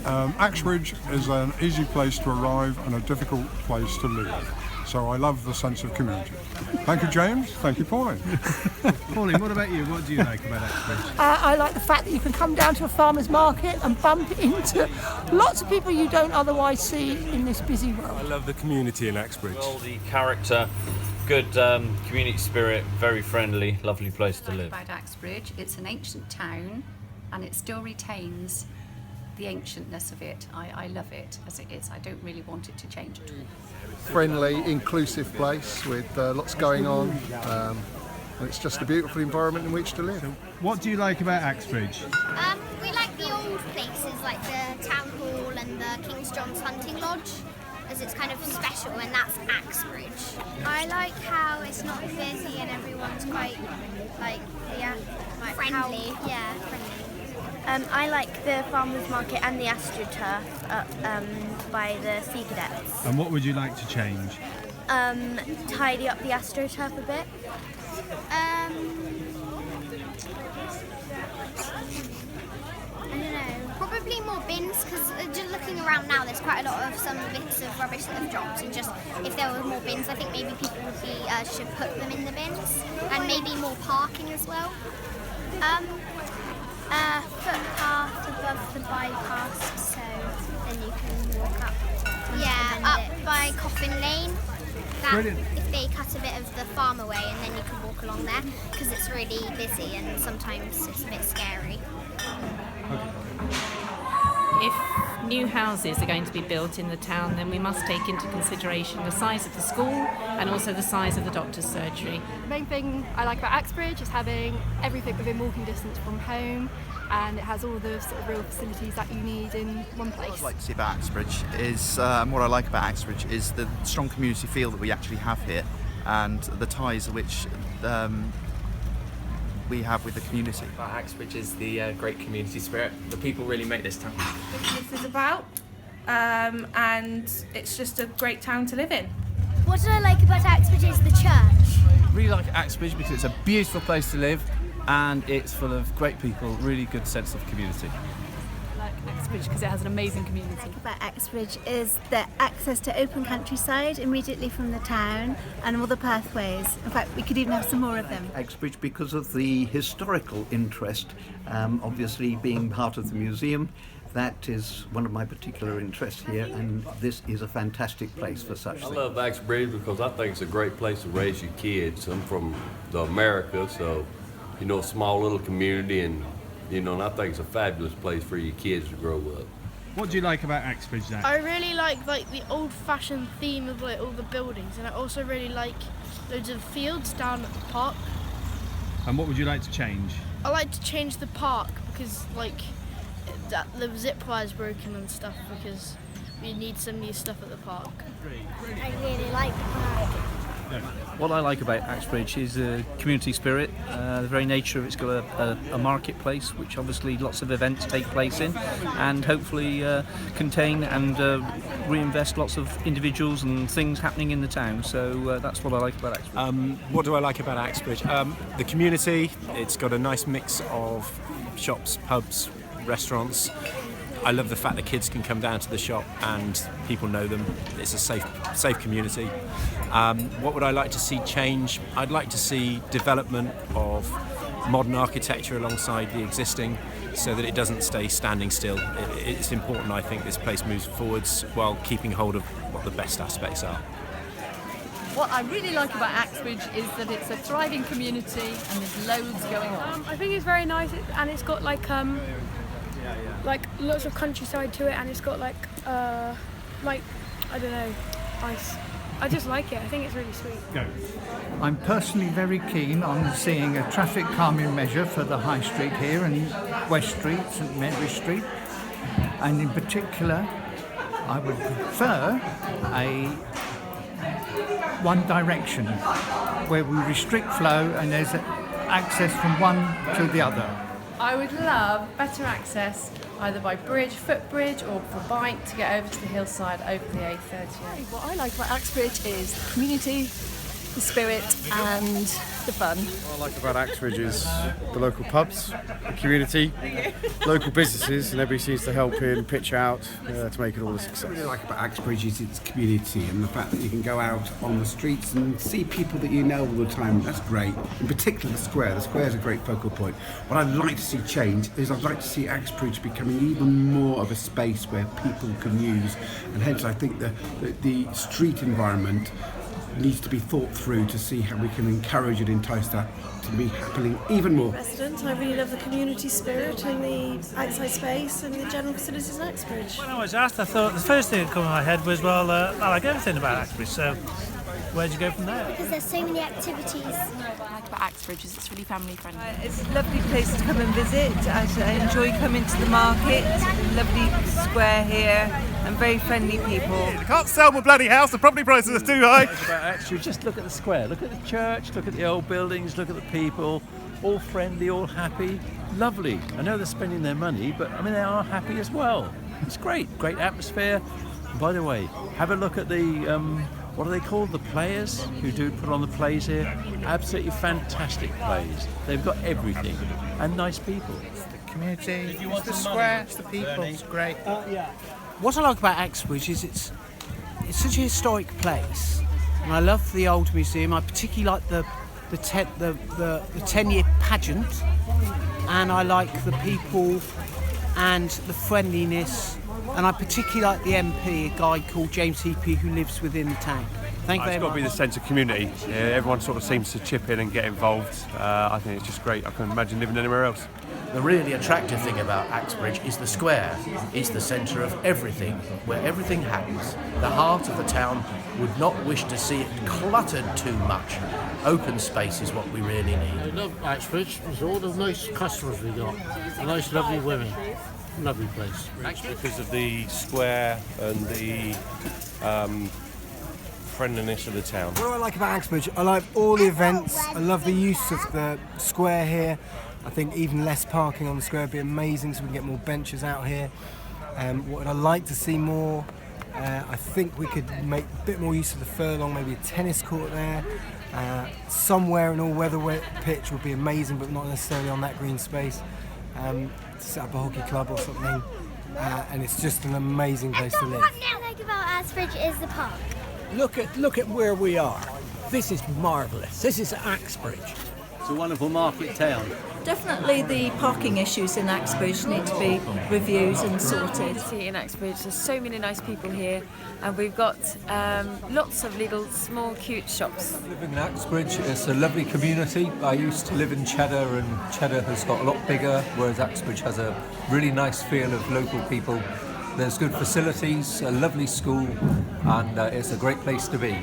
Axbridge is an easy place to arrive and a difficult place to live. So I love the sense of community. Thank you, James. Thank you, Pauline. Pauline, what about you? What do you like about Axbridge? I like the fact that you can come down to a farmer's market and bump into lots of people you don't otherwise see in this busy world. I love the community in Axbridge. Well, the character, good community spirit, very friendly, lovely place to live. About Axbridge, it's an ancient town and it still retains the ancientness of it. I love it as it is. I don't really want it to change at all. Friendly, inclusive place with lots going on. And it's just a beautiful environment in which to live. What do you like about Axbridge? We like the old places like the Town Hall and the King's John's Hunting Lodge, as it's kind of special, and that's Axbridge. I like how it's not busy and everyone's quite friendly. Friendly. I like the farmers market and the AstroTurf up by the Sea Cadets. And what would you like to change? Tidy up the AstroTurf a bit. I don't know, probably more bins, because just looking around now there's quite a lot of some bits of rubbish that have dropped, and just if there were more bins I think maybe people would be should put them in the bins, and maybe more parking as well. Footpath above the bypass, so then you can walk up. Up by Coffin Lane. Brilliant. If they cut a bit of the farm away, and then you can walk along there, because it's really busy and sometimes it's a bit scary. If new houses are going to be built in the town, then we must take into consideration the size of the school and also the size of the doctor's surgery. The main thing I like about Axbridge is having everything within walking distance from home, and it has all the sort of real facilities that you need in one place. What I'd like to see about Axbridge is, what I like about Axbridge is the strong community feel that we actually have here, and the ties which we have with the community. About Axbridge is the great community spirit. The people really make this town. What this is about, and it's just a great town to live in. What I like about Axbridge is the church. I really like Axbridge because it's a beautiful place to live and it's full of great people, really good sense of community. I like Axbridge because it has an amazing community. What I like about Axbridge is the access to open countryside immediately from the town and all the pathways. In fact, we could even have some more of them. Axbridge because of the historical interest, obviously being part of the museum. That is one of my particular interests here, and this is a fantastic place for such things. I love Axbridge because I think it's a great place to raise your kids. I'm from America, so, small little community, and, and I think it's a fabulous place for your kids to grow up. What do you like about Axbridge, Zach? I really like the old-fashioned theme of all the buildings, and I also really like loads of fields down at the park. And what would you like to change? I like to change the park because the zip wire's broken and stuff, because we need some new stuff at the park. I really like the park. What I like about Axbridge is the community spirit, the very nature of it's got a marketplace which obviously lots of events take place in, and hopefully contain and reinvest lots of individuals and things happening in the town. So that's what I like about Axbridge. What do I like about Axbridge? The community. It's got a nice mix of shops, pubs, restaurants. I love the fact that kids can come down to the shop and people know them. It's a safe community. What would I like to see change? I'd like to see development of modern architecture alongside the existing, so that it doesn't stay standing still. It's important, I think, this place moves forwards while keeping hold of what the best aspects are. What I really like about Axbridge is that it's a thriving community and there's loads going on. I think it's very nice, and it's got like lots of countryside to it, and it's got I don't know, ice. I just like it. I think it's really sweet. Go. I'm personally very keen on seeing a traffic calming measure for the High Street here and West Street, St Mary Street, and in particular I would prefer a one direction where we restrict flow and there's access from one to the other. I would love better access either by bridge, footbridge, or for bike to get over to the hillside over the A38. What I like about Axbridge is the community, the spirit and the fun. What I like about Axbridge is the local pubs, the community, local businesses, and everybody seems to help in, pitch out to make it all a success. What I really like about Axbridge is its community and the fact that you can go out on the streets and see people that you know all the time. That's great. In particular, the square. The square is a great focal point. What I'd like to see change is I'd like to see Axbridge becoming even more of a space where people can use, and hence I think the street environment needs to be thought through to see how we can encourage and entice that to be happening even more. Resident, I really love the community spirit and the outside space and the general facilities in Axbridge. When I was asked, I thought the first thing that came to my head was, well, I like everything about Axbridge, so where'd you go from there? Because there's so many activities. What I like about Axbridge is it's really family friendly. It's a lovely place to come and visit. I enjoy coming to the market. Lovely square here and very friendly people. I can't sell my bloody house, the property prices are too high. About Axbridge, just look at the square, look at the church, look at the old buildings, look at the people, all friendly, all happy, lovely. I know they're spending their money, but I mean they are happy as well. It's great atmosphere. And by the way, have a look at the what are they called? The players who do put on the plays here. Absolutely fantastic plays. They've got everything and nice people. It's the community, it's the square, it's the people. It's great. What I like about Axbridge is it's such a historic place, and I love the old museum. I particularly like the 10-year pageant, and I like the people and the friendliness. And I particularly like the MP, a guy called James Heapy, who lives within the town. Thank you very much. It's got to be the sense of community. Yeah, everyone sort of seems to chip in and get involved. I think it's just great. I couldn't imagine living anywhere else. The really attractive thing about Axbridge is the square. It's the centre of everything, where everything happens. The heart of the town would not wish to see it cluttered too much. Open space is what we really need. I love Axbridge. There's all the nice customers we got. Nice, lovely women. Lovely place. Because of the square and the friendliness of the town. What do I like about Axbridge? I like all the events. I love the use of the square here. I think even less parking on the square would be amazing, so we can get more benches out here. What would I like to see more? I think we could make a bit more use of the furlong, maybe a tennis court there. Somewhere an all-weather pitch would be amazing, but not necessarily on that green space. Set up a hockey club or something, and it's just an amazing place to live. What I like about Axbridge is the park. Look at where we are. This is marvellous. This is Axbridge. It's a wonderful market town. Definitely the parking issues in Axbridge need to be reviewed and sorted. In Axbridge, there's so many nice people here, and we've got lots of little small cute shops. Living in Axbridge, it's a lovely community. I used to live in Cheddar, and Cheddar has got a lot bigger, whereas Axbridge has a really nice feel of local people. There's good facilities, a lovely school, and it's a great place to be.